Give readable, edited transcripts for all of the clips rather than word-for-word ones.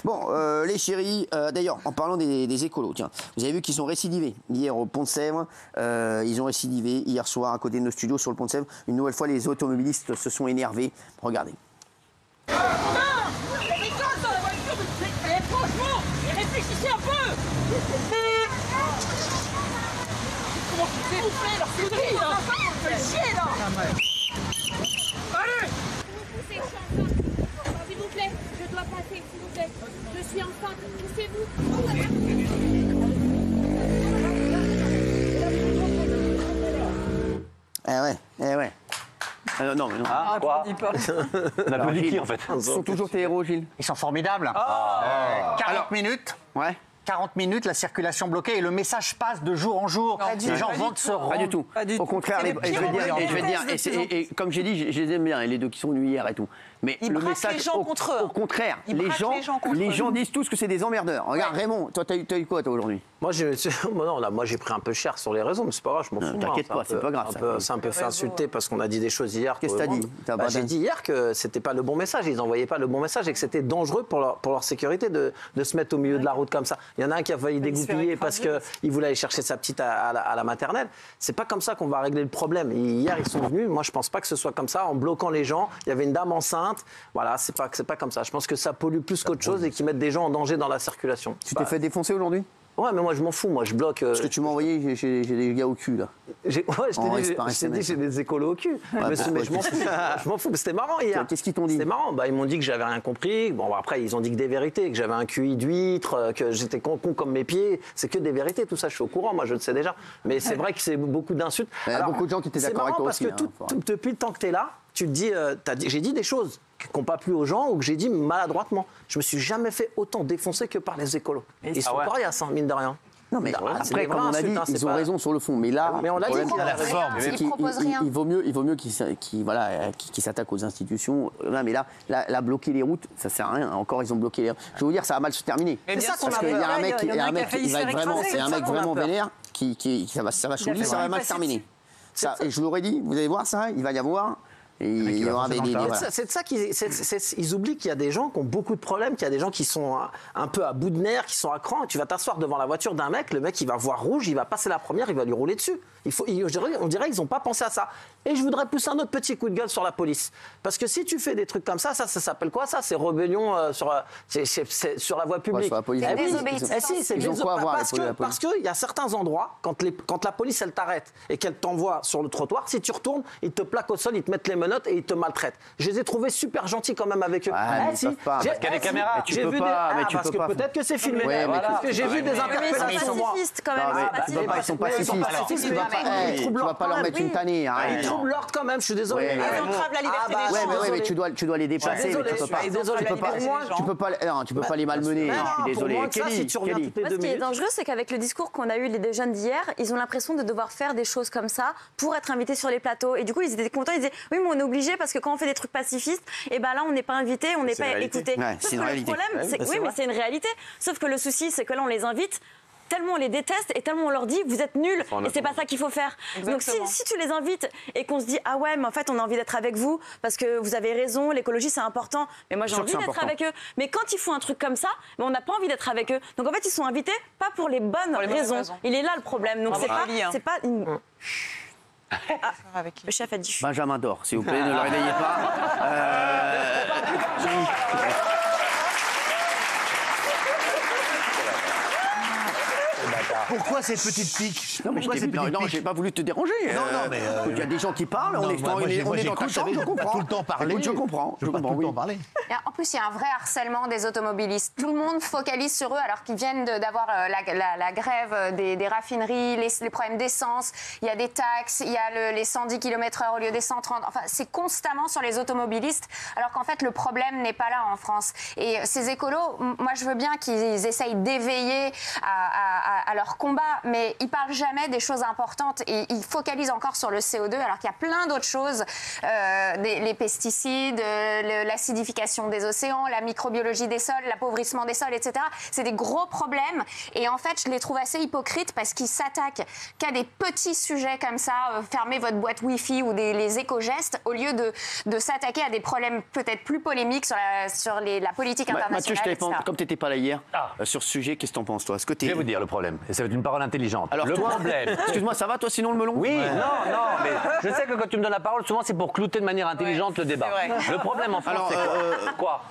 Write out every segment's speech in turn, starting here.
Bon, les chéris, d'ailleurs, en parlant des écolos, tiens, vous avez vu qu'ils sont récidivés hier au Pont de Sèvres. Ils ont récidivé hier soir à côté de nos studios sur le Pont de Sèvres. Une nouvelle fois, les automobilistes se sont énervés. Regardez. Franchement, réfléchissez un peu. Comment vous faites leur connerie là? Faites chier là. Allez. S'il vous plaît, je dois passer, s'il vous plaît. Je suis enceinte, poussez-vous. Eh ouais. Non, mais non. Ah, quoi? On a applaudi qui en fait? Ils sont toujours tes héros, Gilles. Ils sont formidables. 40 minutes. Ouais. 40 minutes, la circulation bloquée et le message passe de jour en jour. Les gens vont se rendre. Pas du tout. Au contraire, je vais dire, et comme j'ai dit, je les aime bien, les deux qui sont venus hier et tout. Mais ils le braquent message, les gens contre eux. Au contraire, les gens disent tous que c'est des emmerdeurs. Regarde, Raymond, toi, t'as eu quoi, toi, aujourd'hui? Moi, j'ai pris un peu cher sur les réseaux, mais c'est pas grave, je m'en fous. T'inquiète pas, c'est pas grave. C'est un peu fait insulter parce qu'on a dit des choses hier. Qu'est-ce que t'as dit? J'ai dit hier que c'était pas le bon message, ils envoyaient pas le bon message et que c'était dangereux pour leur sécurité de se mettre au milieu de la route comme ça. Il y en a un qui a failli dégoupiller parce qu'il voulait aller chercher sa petite à la maternelle. C'est pas comme ça qu'on va régler le problème. Hier, ils sont venus, moi je pense pas que ce soit comme ça, en bloquant les gens. Il y avait une dame enceinte, voilà, c'est pas comme ça. Je pense que ça pollue plus qu'autre chose et qu'ils mettent des gens en danger dans la circulation. Tu t'es fait défoncer aujourd'hui? Ouais, mais moi je m'en fous, moi je bloque. Parce que tu m'as envoyé, j'ai des gars au cul là. Je t'ai dit, j'ai des écolos au cul. Mais je m'en fous, je m'en fous. C'était marrant hier. Qu'est-ce qu'ils t'ont dit? C'était marrant. Ils m'ont dit que j'avais rien compris. Bon, après, ils ont dit que des vérités, que j'avais un QI d'huître, que j'étais con comme mes pieds. C'est que des vérités, tout ça, je suis au courant, moi je le sais déjà. Mais c'est vrai que c'est beaucoup d'insultes. Il y a beaucoup de gens qui étaient d'accord avec toi aussi. C'est marrant parce que depuis le temps que tu es là, tu te dis, j'ai dit des choses qui n'ont pas plu aux gens ou que j'ai dit maladroitement. Je me suis jamais fait autant défoncer que par les écolos. Ils sont coriaces, mine de rien. Non, mais après, comme on a dit, ils ont raison sur le fond. Mais là, mais on l'a dit qu'il a la réforme. Il vaut mieux qu'ils s'attaquent aux institutions. Non, mais là, bloquer les routes, ça sert à rien. Encore, ils ont bloqué les routes. Je vais vous dire, ça va mal se terminer. C'est ça qu'on a Parce qu'il y a un mec, c'est un mec vraiment vénère ça va chouiner, ça va mal se terminer. Et je vous l'aurais dit, vous allez voir ça, il va y avoir. Il y aura c'est de ça qu'ils oublient qu'il y a des gens qui ont beaucoup de problèmes, qu'il y a des gens qui sont un peu à bout de nerfs, qui sont à cran. Tu vas t'asseoir devant la voiture d'un mec, le mec il va voir rouge, il va passer la première, il va lui rouler dessus. On dirait qu'ils n'ont pas pensé à ça. Et je voudrais pousser un autre petit coup de gueule sur la police. Parce que si tu fais des trucs comme ça s'appelle quoi ça? C'est rébellion sur la voie publique. Sur la police. Parce qu'il y a certains endroits, quand la police elle t'arrête et qu'elle t'envoie sur le trottoir, si tu retournes, ils te plaquent au sol, ils te mettent les menottes et ils te maltraitent. Je les ai trouvés super gentils quand même avec eux. Parce qu'il y a des caméras. Parce que peut-être que c'est filmé. Parce que j'ai vu des interpellations. Ils sont pacifistes. Tu vas pas leur mettre une tannée. Ils troublent l'ordre quand même, je suis désolé. Ils entravent la liberté des gens. Oui, mais tu dois les dépasser. Tu peux pas les malmener. Je suis désolé. Moi, ce qui est dangereux, c'est qu'avec le discours qu'on a eu les jeunes d'hier, ils ont l'impression de devoir faire des choses comme ça pour être invités sur les plateaux. Et du coup, ils étaient contents. Ils disaient oui, mais on est obligé parce que quand on fait des trucs pacifistes, et ben là, on n'est pas invité, on n'est pas écouté. Sauf que le problème, oui, mais c'est une réalité. Sauf que le souci, c'est que là, on les invite. Tellement on les déteste et tellement on leur dit vous êtes nuls et c'est pas ça qu'il faut faire. Exactement. Donc si tu les invites et qu'on se dit ah ouais mais en fait on a envie d'être avec vous parce que vous avez raison, l'écologie c'est important, mais moi j'ai envie d'être avec eux. Mais quand ils font un truc comme ça, on n'a pas envie d'être avec eux. Donc en fait ils sont invités pas pour les bonnes raisons. Il est là le problème. Donc c'est pas une... Le chef a dit. Benjamin dort, s'il vous plaît, ne le réveillez pas. Pourquoi cette petite pique? Non, mais j'ai pas voulu te déranger. Mais il y a des gens qui parlent, on est dans ta chambre, je comprends. Tout le temps parler. Je comprends. Je peux pas tout le temps parler. En plus, il y a un vrai harcèlement des automobilistes. Tout le monde focalise sur eux alors qu'ils viennent d'avoir la grève des raffineries, les problèmes d'essence, il y a des taxes, il y a les 110 km/h au lieu des 130. Enfin, c'est constamment sur les automobilistes alors qu'en fait, le problème n'est pas là en France. Et ces écolos, moi, je veux bien qu'ils essayent d'éveiller à leur combat, mais ils parlent jamais des choses importantes et ils focalisent encore sur le CO2 alors qu'il y a plein d'autres choses, les pesticides, l'acidification des océans, la microbiologie des sols, l'appauvrissement des sols, etc. C'est des gros problèmes et en fait je les trouve assez hypocrites parce qu'ils s'attaquent qu'à des petits sujets comme ça, fermer votre boîte Wi-Fi ou les éco-gestes, au lieu de s'attaquer à des problèmes peut-être plus polémiques sur la politique internationale. Mathieu, je te réponds, comme tu n'étais pas là hier, sur ce sujet, qu'est-ce que tu en penses, toi? Je vais vous dire le problème, et ça va être une parole intelligente. Alors, le toi, problème. Excuse-moi, ça va, toi, sinon le melon? Oui, non, mais je sais que quand tu me donnes la parole, souvent c'est pour clouter de manière intelligente le débat. Le problème en France, c'est quoi?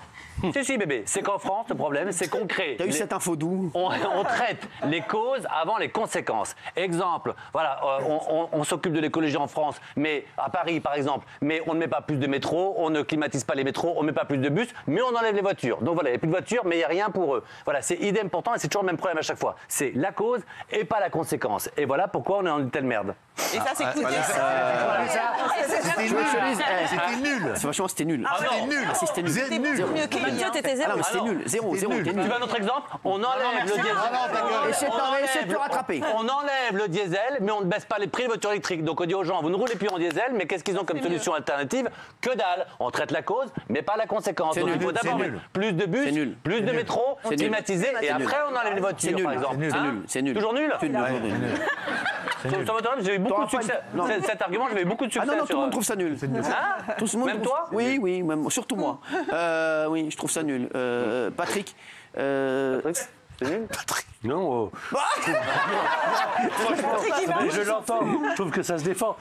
Si, bébé, c'est qu'en France, le problème, c'est qu'on crée. T'as eu cette info d'où? On traite les causes avant les conséquences. Exemple, voilà, on s'occupe de l'écologie en France, mais à Paris, par exemple, mais on ne met pas plus de métro, on ne climatise pas les métros, on ne met pas plus de bus, mais on enlève les voitures. Donc voilà, il n'y a plus de voitures, mais il n'y a rien pour eux. Voilà, c'est idem pourtant, et c'est toujours le même problème à chaque fois. C'est la cause et pas la conséquence. Et voilà pourquoi on est en une telle merde. Et ça, c'est coûteux. C'était nul. Franchement, c'était nul. C'était nul. Ah, si, c'était nul. C'était nul. Mathieu, t'étais zéro. Ah non, mais c'était nul. Zéro, t'es nul. Tu veux un autre exemple? On enlève le diesel. Essaie de te rattraper. On enlève le diesel, mais on ne baisse pas les prix de voitures électriques. Donc on dit aux gens, vous ne roulez plus en diesel, mais qu'est-ce qu'ils ont comme solution alternative? Que dalle. On traite la cause, mais pas la conséquence. Donc il faut d'abord mettre plus de bus, plus de métro, climatisé, et après on enlève les voitures, par exemple. C'est nul. Toujours nul? Sur votre j'ai eu beaucoup de succès. Cet argument, j'avais eu beaucoup de succès. Ah non, tout le monde trouve ça nul. Même toi? Oui, même, surtout moi. Oui, je trouve ça nul. Patrick C'est nul? Non. Je l'entends. Je trouve que ça se défend.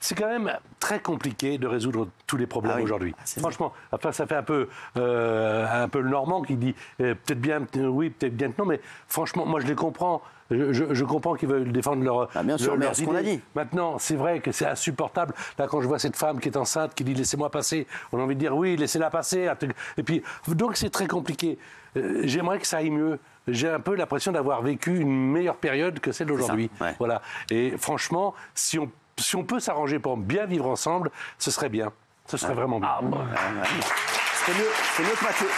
C'est quand même très compliqué de résoudre tous les problèmes aujourd'hui. Franchement, enfin, ça fait un peu le Normand qui dit peut-être bien oui, peut-être bien que non, mais franchement, moi je les comprends. Je comprends qu'ils veulent défendre leur bien sûr, leurs ce qu'on a idées. dit. Maintenant, c'est vrai que c'est insupportable. Là, quand je vois cette femme qui est enceinte, qui dit laissez-moi passer, on a envie de dire oui, laissez-la passer. Et puis, donc c'est très compliqué. J'aimerais que ça aille mieux. J'ai un peu l'impression d'avoir vécu une meilleure période que celle d'aujourd'hui. Voilà. Et franchement, si on peut s'arranger pour bien vivre ensemble, ce serait bien. Ce serait vraiment bien. C'était mieux que Mathieu.